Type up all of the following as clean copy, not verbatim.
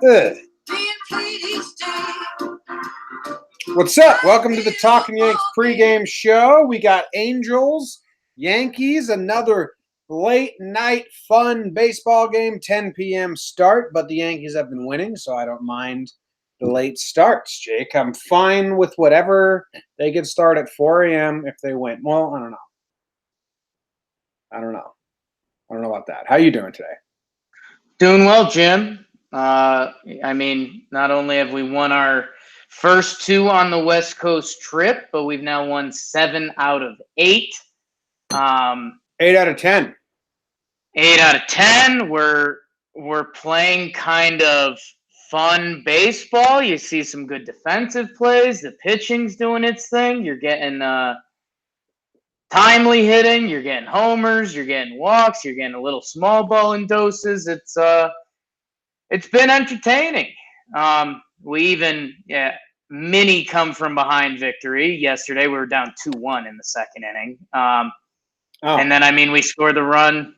Ugh. What's up? Welcome to the Talkin Yanks pregame show. We got Angels, Yankees, another late night fun baseball game, 10 p.m. start, but the Yankees have been winning, so I don't mind the late starts, Jake. I'm fine with whatever. They could start at 4 a.m. if they win. Well, I don't know. I don't know about that. How you doing today? Doing well, Jim. Not only have we won our first two on the West Coast trip, but we've now won 7 out of 8. 8 out of 10. 8 out of 10. We're playing kind of fun baseball. You see some good defensive plays. The pitching's doing its thing. You're getting timely hitting. You're getting homers. You're getting walks. You're getting a little small ball in doses. It's been entertaining. We even mini come from behind victory yesterday. We were down 2-1 in the second inning. And then we scored the run.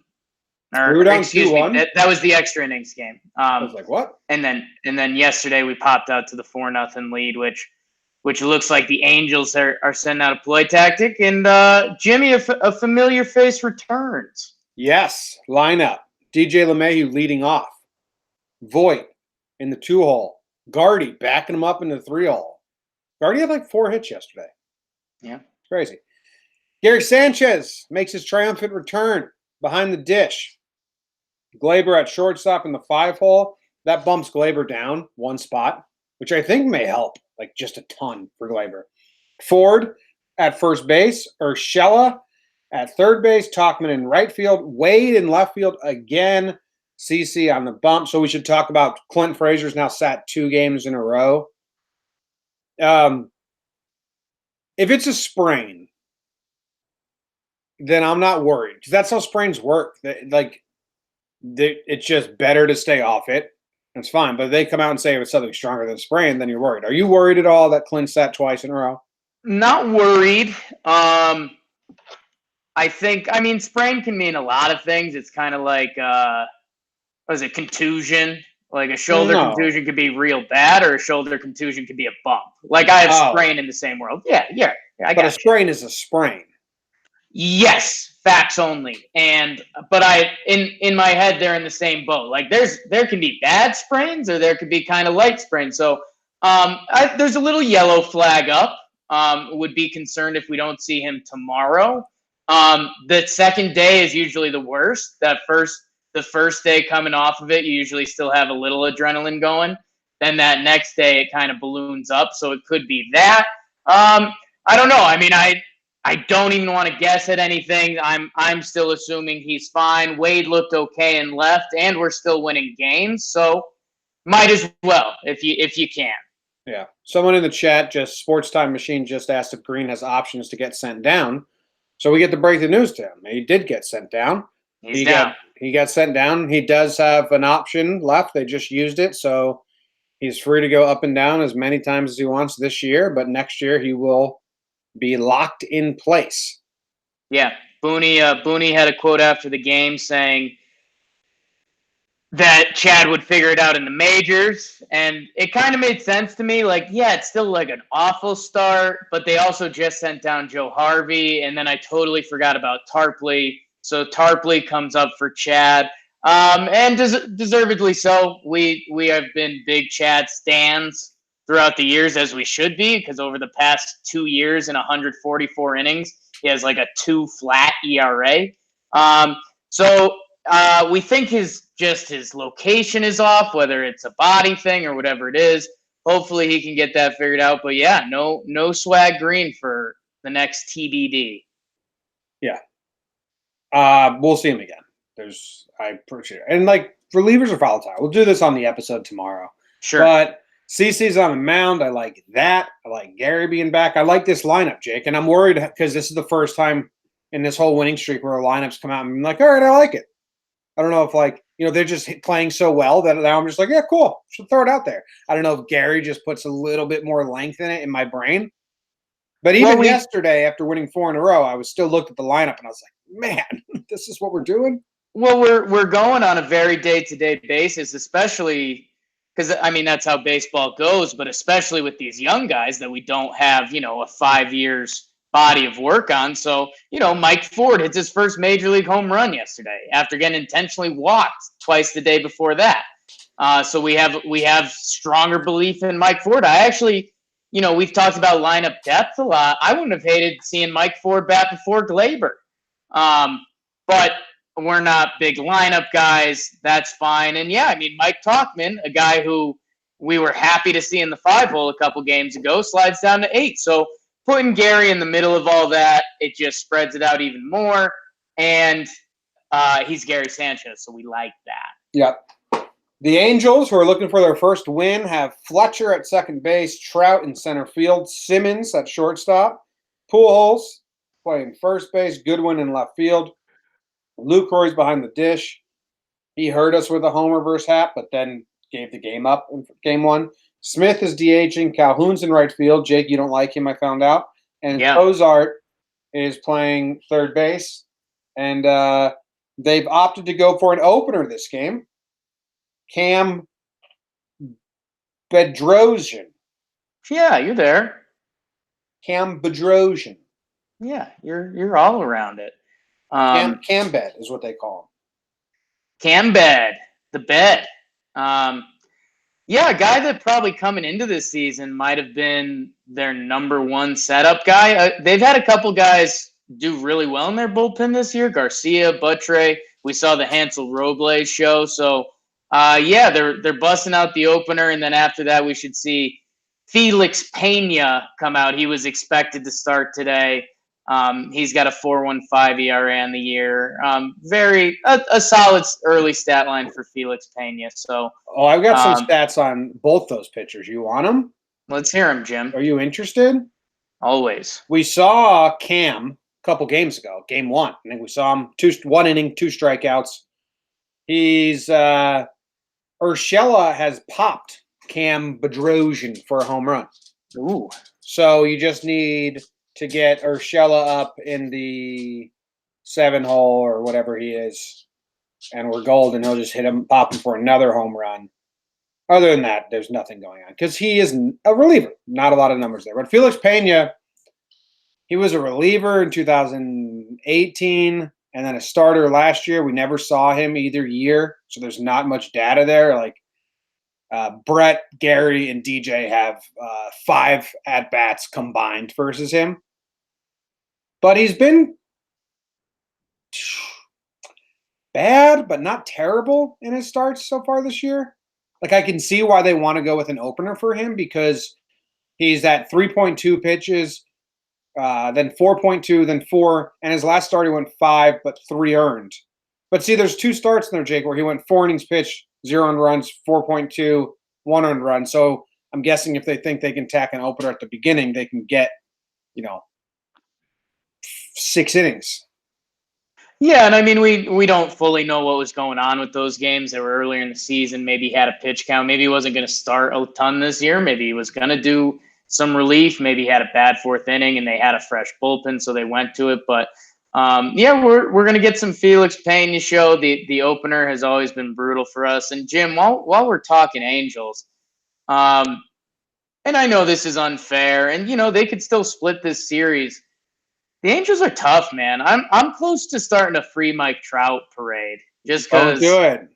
We were down 2-1. That was the extra innings game. I was like, what? And then yesterday we popped out to the 4-0 lead, which looks like the Angels are sending out a ploy tactic. And Jimmy, a familiar face returns. Yes, lineup. DJ LeMahieu leading off. Voit in the 2-hole. Gardy backing him up in the 3-hole. Gardy had like 4 hits yesterday. Yeah. It's crazy. Gary Sánchez makes his triumphant return behind the dish. Glaber at shortstop in the 5-hole. That bumps Glaber down 1 spot, which I think may help, like just a ton for Glaber. Ford at first base. Urshela at third base. Tauchman in right field. Wade in left field again. CC on the bump. So we should talk about Clint Frazier's now sat 2 games in a row. If it's a sprain, then I'm not worried because that's how sprains work. It's just better to stay off it. It's fine. But if they come out and say it's something stronger than sprain, then you're worried. Are you worried at all that Clint sat twice in a row? Not worried. Sprain can mean a lot of things. It's kind of like contusion? Like a shoulder contusion could be real bad, or a shoulder contusion could be a bump. Like I have sprain in the same world. Yeah. But a sprain is a sprain. Yes, facts only. But in my head they're in the same boat. Like there can be bad sprains, or there could be kind of light sprains. So there's a little yellow flag up. Would be concerned if we don't see him tomorrow. The second day is usually the worst. The first day coming off of it, you usually still have a little adrenaline going. Then that next day, it kind of balloons up. So it could be that. I don't know. I don't even want to guess at anything. I'm still assuming he's fine. Wade looked okay and left, and we're still winning games. So might as well if you can. Yeah. Someone in the chat, Sports Time Machine, just asked if Green has options to get sent down. So we get to break the news to him. He did get sent down. He's down. He got sent down. He does have an option left. They just used it, so he's free to go up and down as many times as he wants this year, but next year he will be locked in place. Yeah. Booney had a quote after the game saying that Chad would figure it out in the majors, and it kind of made sense to me. Like, yeah, it's still like an awful start, but they also just sent down Joe Harvey, and then I totally forgot about Tarpley. So Tarpley comes up for Chad, and deservedly so. We have been big Chad stans throughout the years, as we should be, because over the past 2 years in 144 innings, he has like a 2 flat ERA. So we think his location is off, whether it's a body thing or whatever it is. Hopefully he can get that figured out. But yeah, no swag Green for the next TBD. Yeah. We'll see him again. I appreciate it. And relievers are volatile. We'll do this on the episode tomorrow. Sure. But CC's on the mound. I like that. I like Gary being back. I like this lineup, Jake. And I'm worried because this is the first time in this whole winning streak where our lineups come out and I'm like, all right, I like it. I don't know if they're just playing so well that now I'm just like, yeah, cool. Should throw it out there. I don't know if Gary just puts a little bit more length in it in my brain. But even yesterday, after winning 4 in a row, I was still looked at the lineup and I was like, man, this is what we're doing? Well, we're going on a very day-to-day basis, especially because I mean that's how baseball goes. But especially with these young guys that we don't have, a 5 years body of work on. So Mike Ford hits his first major league home run yesterday after getting intentionally walked twice the day before that. So we have stronger belief in Mike Ford. I actually, we've talked about lineup depth a lot. I wouldn't have hated seeing Mike Ford bat before Glaber, but we're not big lineup guys. That's fine. And yeah, I mean, Mike Talkman, a guy who we were happy to see in the 5-hole a couple games ago, slides down to 8. So putting Gary in the middle of all that, it just spreads it out even more. And he's Gary Sanchez, so we like that. Yep. The Angels, who are looking for their first win, have Fletcher at second base, Trout in center field, Simmons at shortstop, Pujols playing first base, Goodwin in left field, Lucroy's behind the dish. He hurt us with a homer versus Hap, but then gave the game up in game 1. Smith is DHing, Calhoun's in right field. Jake, you don't like him, I found out. And Cozart is playing third base. And they've opted to go for an opener this game. Cam Bedrosian. Yeah, you're there. Cam Bedrosian. Yeah, you're all around it. Cam Bed is what they call him. Cam Bed, the bed. Yeah, a guy that probably coming into this season might have been their number 1 setup guy. They've had a couple guys do really well in their bullpen this year. Garcia, Buttre. We saw the Hansel Robles show. So, yeah, they're busting out the opener, and then after that we should see Felix Pena come out. He was expected to start today. He's got a 4.15 ERA on the year. Very a solid early stat line for Felix Pena. So, I've got some stats on both those pitchers. You want them? Let's hear them, Jim. Are you interested? Always. We saw Cam a couple games ago, game 1. I think we saw him 1 inning, 2 strikeouts. He's Urshela has popped Cam Bedrosian for a home run. Ooh. So you just need to get Urshela up in the 7-hole or whatever he is, and we're golden. He'll just pop him for another home run. Other than that, there's nothing going on because he is a reliever. Not a lot of numbers there. But Felix Pena, he was a reliever in 2018 and then a starter last year. We never saw him either year, so there's not much data there. Like Brett, Gary, and DJ have 5 at-bats combined versus him. But he's been bad, but not terrible in his starts so far this year. Like, I can see why they want to go with an opener for him because he's at 3.2 pitches, then 4.2, then 4, and his last start he went 5, but 3 earned. But see, there's 2 starts in there, Jake, where he went 4 innings pitched, 0 earned runs, 4.2, 1 earned run. So I'm guessing if they think they can tack an opener at the beginning, they can get, 6 innings. Yeah, and I mean, we don't fully know what was going on with those games that were earlier in the season. Maybe he had a pitch count. Maybe he wasn't going to start a ton this year. Maybe he was going to do some relief. Maybe he had a bad 4th inning and they had a fresh bullpen, so they went to it. But, yeah, we're going to get some Felix Pena show. The opener has always been brutal for us. And, Jim, while we're talking Angels, and I know this is unfair, and, they could still split this series. The Angels are tough, man. I'm close to starting a free Mike Trout parade just because. Don't do it.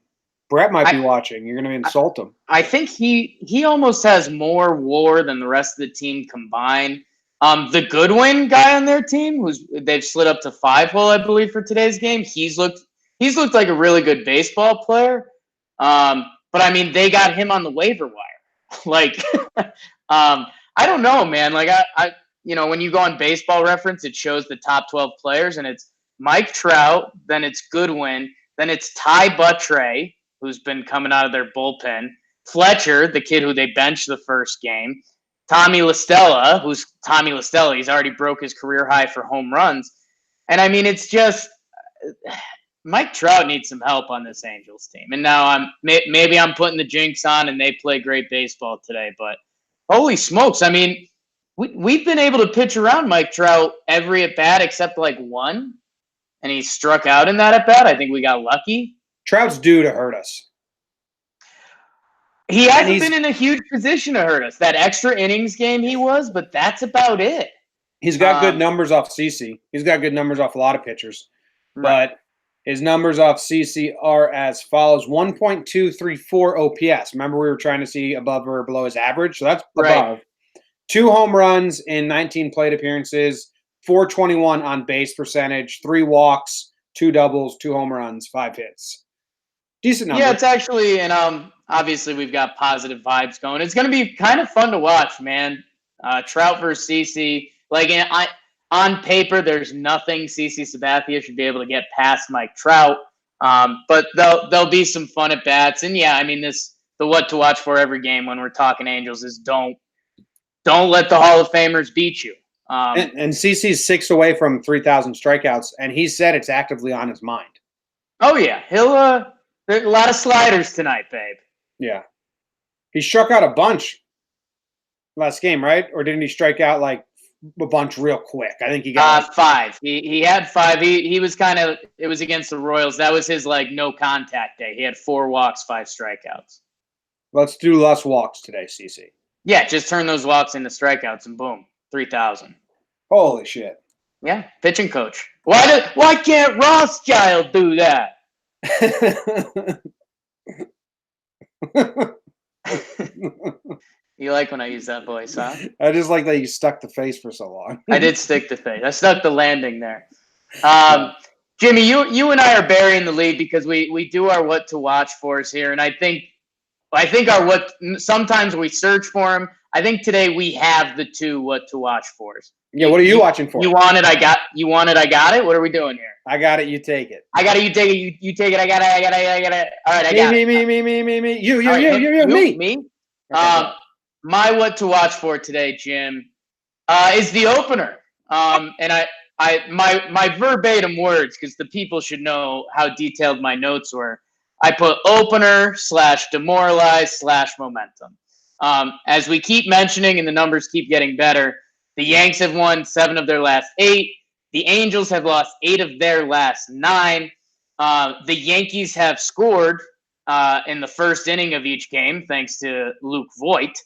Brett might be watching. You're going to insult him. I think he almost has more WAR than the rest of the team combined. The Goodwin guy on their team, they've slid up to 5-hole, I believe, for today's game. He's looked like a really good baseball player. But I mean, they got him on the waiver wire. Like, I don't know, man. Like I when you go on Baseball Reference, it shows the top 12 players, and it's Mike Trout, then it's Goodwin, then it's Ty Buttre, who's been coming out of their bullpen, Fletcher, the kid who they benched the first game, Tommy LaStella, he's already broke his career high for home runs. And I mean, it's just Mike Trout needs some help on this Angels team. And now maybe I'm putting the jinx on and they play great baseball today, but holy smokes. I mean, we've been able to pitch around Mike Trout every at-bat except like 1, and he struck out in that at-bat. I think we got lucky. Trout's due to hurt us. He hasn't been in a huge position to hurt us. That extra innings game he was, but that's about it. He's got good numbers off CC. He's got good numbers off a lot of pitchers. Right. But his numbers off CC are as follows: 1.234 OPS. Remember, we were trying to see above or below his average, so that's above. 2 home runs in 19 plate appearances, 421 on base percentage, 3 walks, 2 doubles, 2 home runs, 5 hits. Decent number. Yeah, it's actually, and obviously we've got positive vibes going. It's going to be kind of fun to watch, man. Trout versus CC. Like, on paper, there's nothing CC Sabathia should be able to get past Mike Trout. But there'll be some fun at bats. And yeah, I mean, the what to watch for every game when we're talking Angels is don't let the Hall of Famers beat you. And CC's 6 away from 3,000 strikeouts, and he said it's actively on his mind. Oh yeah, he'll there's a lot of sliders tonight, babe. Yeah, he struck out a bunch last game, right? Or didn't he strike out like a bunch real quick? I think he got 5. He had 5. He was it was against the Royals. That was his like no contact day. He had 4 walks, 5 strikeouts. Let's do less walks today, CC. Yeah, just turn those walks into strikeouts and boom, 3,000. Holy shit. Yeah, pitching coach. Why can't Rothschild do that? You like when I use that voice, huh? I just like that you stuck the face for so long. I did stick the face. I stuck the landing there. Jimmy, you and I are burying the lead because we do our what to watch fors here, and I think our what sometimes we search for them. I think today we have the 2 what to watch fors. Yeah, what are you watching for? You want it, I got it. What are we doing here? I got it, you take it. I got it, you take it. You take it. I got it. All right, I got it. Me. You, me. Me. My what to watch for today, Jim, is the opener. And my verbatim words, because the people should know how detailed my notes were. I put opener / demoralize / momentum. As we keep mentioning and the numbers keep getting better, the Yanks have won 7 of their last 8. The Angels have lost 8 of their last 9. The Yankees have scored in the first inning of each game, thanks to Luke Voit.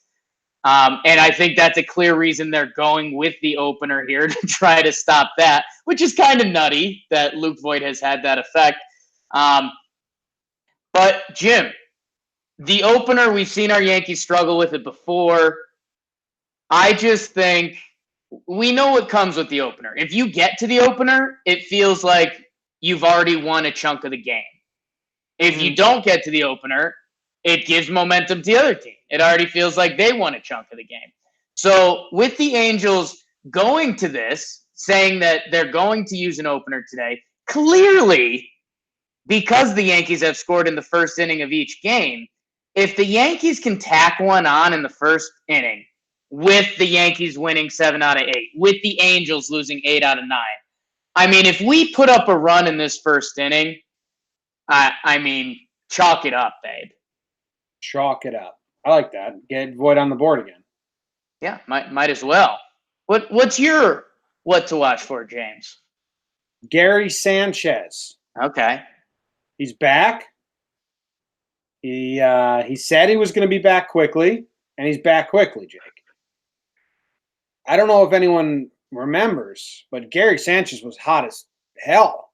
And I think that's a clear reason they're going with the opener here to try to stop that, which is kind of nutty that Luke Voit has had that effect. But, Jim, the opener, we've seen our Yankees struggle with it before. I just think we know what comes with the opener. If you get to the opener, it feels like you've already won a chunk of the game. If you don't get to the opener, it gives momentum to the other team. It already feels like they won a chunk of the game. So with the Angels going to this, saying that they're going to use an opener today, clearly, because the Yankees have scored in the first inning of each game, if the Yankees can tack one on in the first inning, with the Yankees winning 7 out of 8, with the Angels losing 8 out of 9, I mean, if we put up a run in this first inning, I mean, chalk it up, babe. Chalk it up. I like that. Get Voit on the board again. Yeah, might as well. What's your what to watch for, James? Gary Sánchez. Okay. He's back. He said he was going to be back quickly, and he's back quickly, Jake. I don't know if anyone remembers, but Gary Sánchez was hot as hell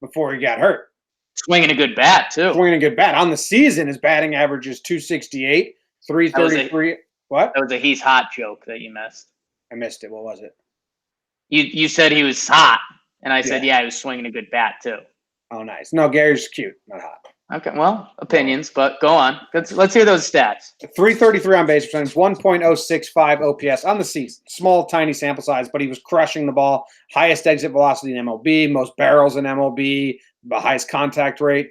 before he got hurt. Swinging a good bat, too. Swinging a good bat. On the season, his batting average is 268, 333. What? That was a he's hot joke that you missed. I missed it. What was it? You said he was hot, and I said, yeah, he was swinging a good bat, too. Oh, nice. No, Gary's cute, not hot. Okay, well, opinions, but go on. Let's hear those stats. 333 on base percentage, 1.065 OPS on the season. Small, tiny sample size, but he was crushing the ball. Highest exit velocity in MLB, most barrels in MLB, the highest contact rate.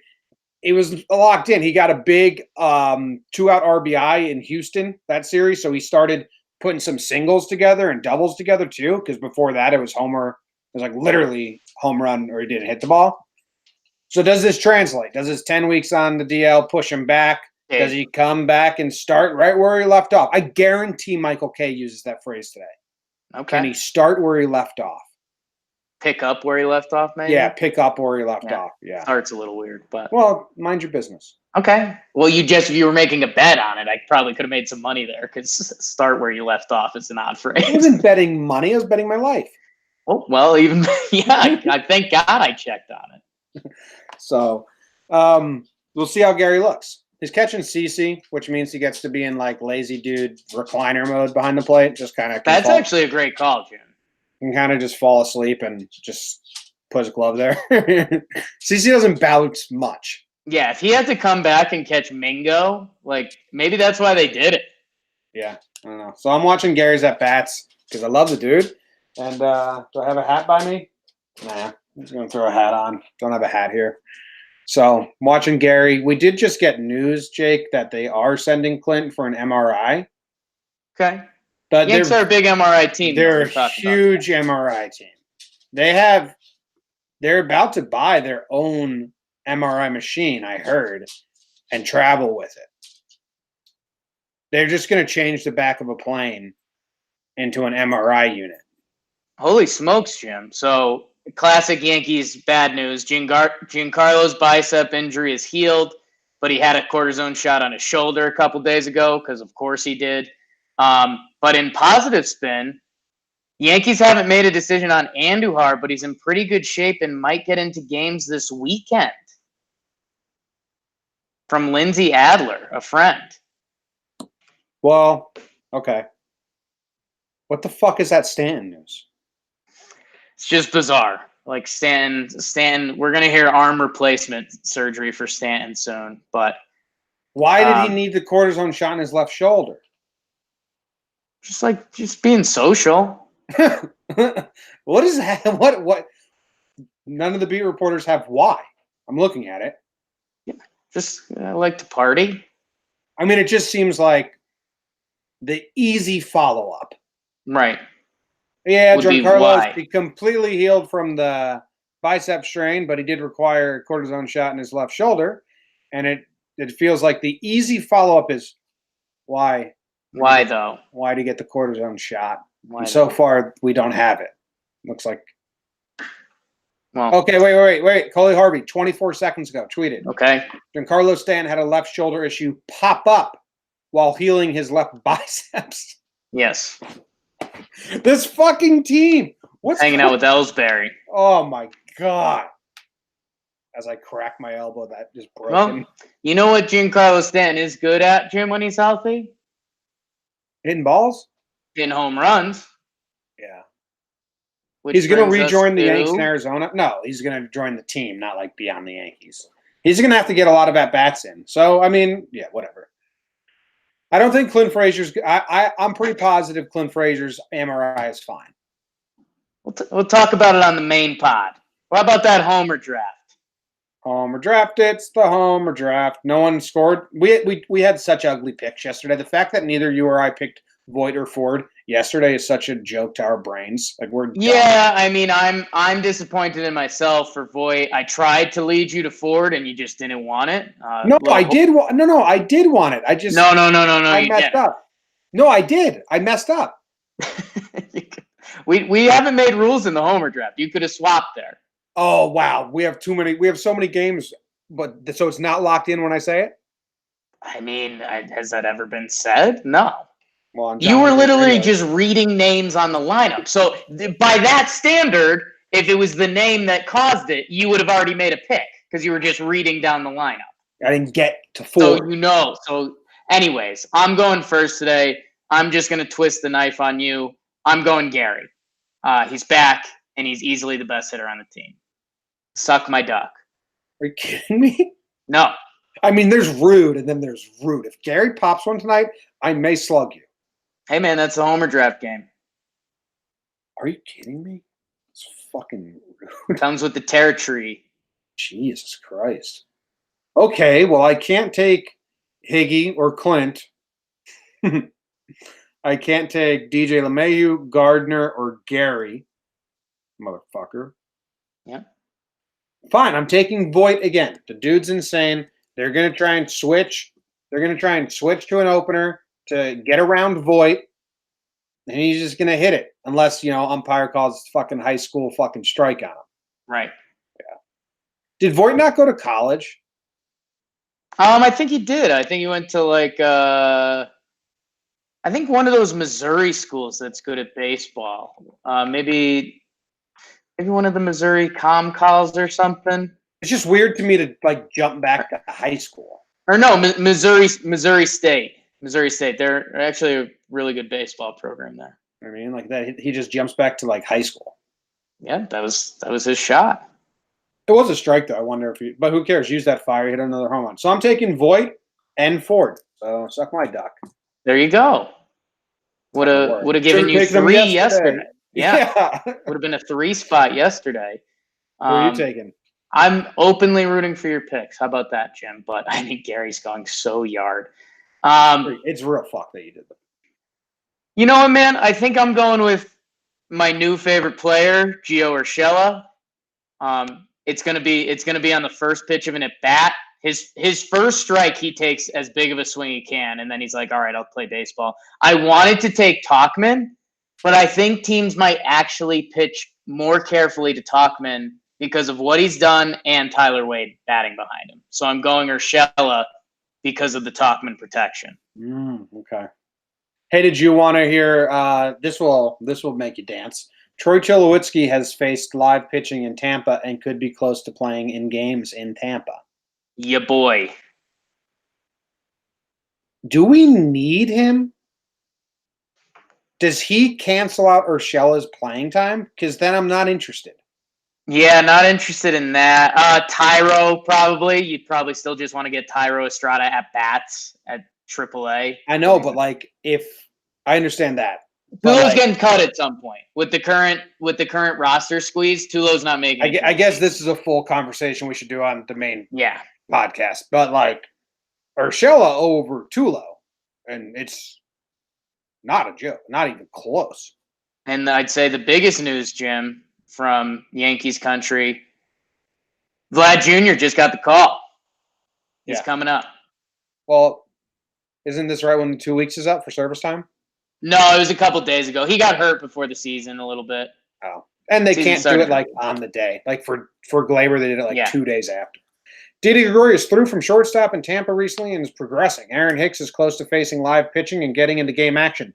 He was locked in. He got a big 2-out RBI in Houston that series, so he started putting some singles together and doubles together too, because before that it was homer. It was like literally home run or he didn't hit the ball. So does this translate? Does his 10 weeks on the DL push him back? Does he come back and start right where he left off? I guarantee Michael K uses that phrase today. Okay. Can he start where he left off? pick up where he left off, maybe? Yeah, pick up where he left off. Yeah. Start's a little weird, but well, mind your business. Okay. Well, if you were making a bet on it, I probably could have made some money there because start where you left off is an odd phrase. I wasn't betting money. I was betting my life. Oh, well, even I thank God I checked on it. So, we'll see how Gary looks. He's catching CC, which means he gets to be in like lazy dude recliner mode behind the plate. Just kind of. That's actually a great call, Jim. Can kind of just fall asleep and just put his glove there. CC doesn't bounce much. Yeah, if he had to come back and catch Mingo, like maybe that's why they did it. Yeah, I don't know. So I'm watching Gary's at bats because I love the dude. And do I have a hat by me? Nah, I'm just gonna throw a hat on. Don't have a hat here. So I'm watching Gary. We did just get news, Jake, that they are sending Clint for an MRI. Okay. But Yanks are a big MRI team. They're a huge MRI team. They're about to buy their own MRI machine, I heard, and travel with it. They're just going to change the back of a plane into an MRI unit. Holy smokes, Jim. So, classic Yankees bad news. Giancarlo's bicep injury is healed, but he had a cortisone shot on his shoulder a couple days ago because, of course, he did. But in positive spin, Yankees haven't made a decision on Andujar, but he's in pretty good shape and might get into games this weekend. From Lindsay Adler, a friend. Well, okay. What the fuck is that Stanton news? It's just bizarre. Like Stanton, we're going to hear arm replacement surgery for Stanton soon. But why did he need the cortisone shot in his left shoulder? Just being social. What is that? What? None of the beat reporters have why. I'm looking at it. Yeah, just like to party. I mean, it just seems like the easy follow-up. Right. Yeah, Giancarlo is completely healed from the bicep strain, but he did require a cortisone shot in his left shoulder. And it feels like the easy follow-up is why. Why, though? Why to get the cortisone shot? And so far, we don't have it. Looks like. Well, okay, wait. Coley Harvey, 24 seconds ago, tweeted. Okay. Giancarlo Stanton had a left shoulder issue pop up while healing his left biceps. Yes. This fucking team. What's hanging out with Ellsbury? Oh, my God. As I crack my elbow, that just broke. Well, you know what Giancarlo Stanton is good at, Jim, when he's healthy? Hitting balls? Hitting home runs. Yeah. Which he's going to rejoin the Yanks in Arizona. No, he's going to join the team, not like be on the Yankees. He's going to have to get a lot of at-bats in. So, I mean, yeah, whatever. I don't think Clint Frazier's – I'm pretty positive Clint Frazier's MRI is fine. We'll talk about it on the main pod. What about that homer draft? Homer draft, it's the homer draft. No one scored. We had such ugly picks yesterday. The fact that neither you or I picked Voit or Ford yesterday is such a joke to our brains. Like we're dumb. Yeah, I mean, I'm disappointed in myself for Voit. I tried to lead you to Ford, and you just didn't want it. No, I did. No, I did want it. I just no. I messed up. No, I did. I messed up. We haven't made rules in the homer draft. You could have swapped there. Oh wow, we have too many. We have so many games, but so it's not locked in when I say it. I mean, has that ever been said? No. Well, you were literally just reading names on the lineup. So by that standard, if it was the name that caused it, you would have already made a pick because you were just reading down the lineup. I didn't get to Ford. So you know. So anyways, I'm going first today. I'm just going to twist the knife on you. I'm going Gary. He's back, and he's easily the best hitter on the team. Suck my duck. Are you kidding me? No. I mean, there's rude, and then there's rude. If Gary pops one tonight, I may slug you. Hey, man, that's a homer draft game. Are you kidding me? It's fucking rude. Comes with the territory. Jesus Christ. Okay, well, I can't take Higgy or Clint. I can't take DJ LeMahieu, Gardner, or Gary. Motherfucker. Yeah. Fine, I'm taking Voit again. The dude's insane. They're going to try and switch. They're going to try and switch to an opener to get around Voit. and he's just going to hit it unless, umpire calls fucking high school fucking strike on him. Right. Yeah. Did Voigt not go to college? I think he did. I think he went to I think one of those Missouri schools that's good at baseball. Maybe one of the Missouri calls or something. It's just weird to me to jump back to high school. Or no, Missouri State. Missouri State. They're actually a really good baseball program there. I mean, that he just jumps back to high school. Yeah, that was his shot. It was a strike though. I wonder if but who cares? Use that fire, hit another home run. So I'm taking Voigt and Ford. So suck my duck. There you go. Would have given you 3 yesterday. Yeah. Would have been a 3 spot yesterday. Who are you taking? I'm openly rooting for your picks. How about that, Jim? But I think Gary's going so yard. It's real fuck that you did that. You know what, man? I think I'm going with my new favorite player, Gio Urshela. It's gonna be on the first pitch of an at bat. His first strike, he takes as big of a swing he can, and then he's like, all right, I'll play baseball. I wanted to take Tauchman, but I think teams might actually pitch more carefully to Tauchman because of what he's done and Tyler Wade batting behind him. So I'm going Urshela because of the Tauchman protection. Okay. Hey, did you want to hear? This will make you dance. Troy Tulowitzki has faced live pitching in Tampa and could be close to playing in games in Tampa. Yeah, boy. Do we need him? Does he cancel out Urshela's playing time? Because then I'm not interested. Yeah, not interested in that. Tyro, probably. You'd probably still just want to get Tyro Estrada at bats at AAA. I know, but if I understand that. Tulo's getting cut at some point. With the current roster squeeze, Tulo's not making I guess this is a full conversation we should do on the main podcast. But Urshela over Tulo, and it's not a joke, not even close. And I'd say the biggest news, Jim, from Yankees country, Vlad Jr. just got the call. He's coming up. Well, isn't this right when the 2 weeks is up for service time? No, it was a couple days ago. He got hurt before the season a little bit. Oh, and they can't do it on the day. For Gleyber, they did it 2 days after. Didi Gregorius threw from shortstop in Tampa recently and is progressing. Aaron Hicks is close to facing live pitching and getting into game action.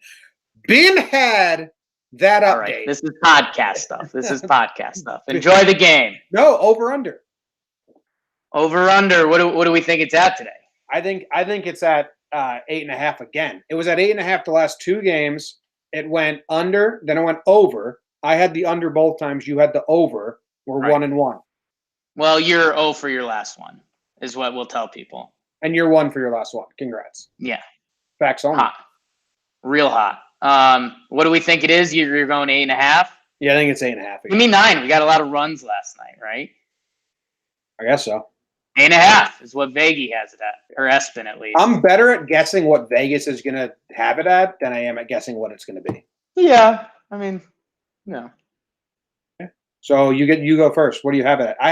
Ben had that update. All right, this is podcast stuff. Enjoy the game. No, over under. Over under. What do we think it's at today? I think it's at 8.5 again. It was at 8.5 the last 2 games. It went under, then it went over. I had the under both times. You had the over. We're 1-1. Well, you're 0 for your last one, is what we'll tell people. And you're 1 for your last one. Congrats. Yeah. Facts only. Hot. Real hot. What do we think it is? You're going 8.5? Yeah, I think it's 8.5. Give me 9. We got a lot of runs last night, right? I guess so. 8.5 is what Vegas has it at, or Espen at least. I'm better at guessing what Vegas is going to have it at than I am at guessing what it's going to be. Yeah, I mean, no. Okay. So you go first. What do you have it at? I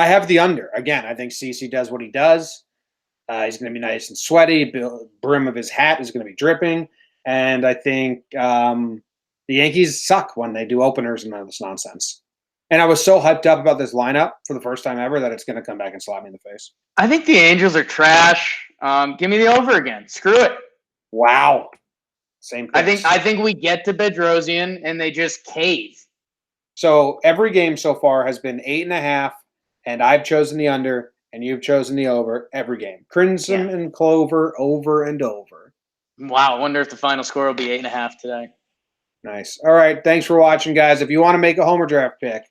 have the under again. I think CeCe does what he does. He's going to be nice and sweaty. The brim of his hat is going to be dripping, and I think the Yankees suck when they do openers and all this nonsense. And I was so hyped up about this lineup for the first time ever that it's going to come back and slap me in the face. I think the Angels are trash. Give me the over again. Screw it. Wow. Same thing. I think we get to Bedrosian and they just cave. So every game so far has been 8.5, and I've chosen the under, and you've chosen the over every game. Crimson and Clover over and over. Wow. I wonder if the final score will be 8.5 today. Nice. All right. Thanks for watching, guys. If you want to make a homer draft pick,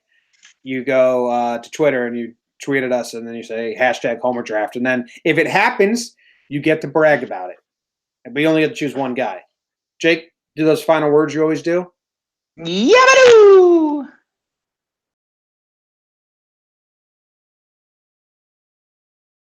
you go to Twitter and you tweet at us, and then you say #HomerDraft. And then if it happens, you get to brag about it. But you only get to choose one guy. Jake, do those final words you always do? Yabba-doo!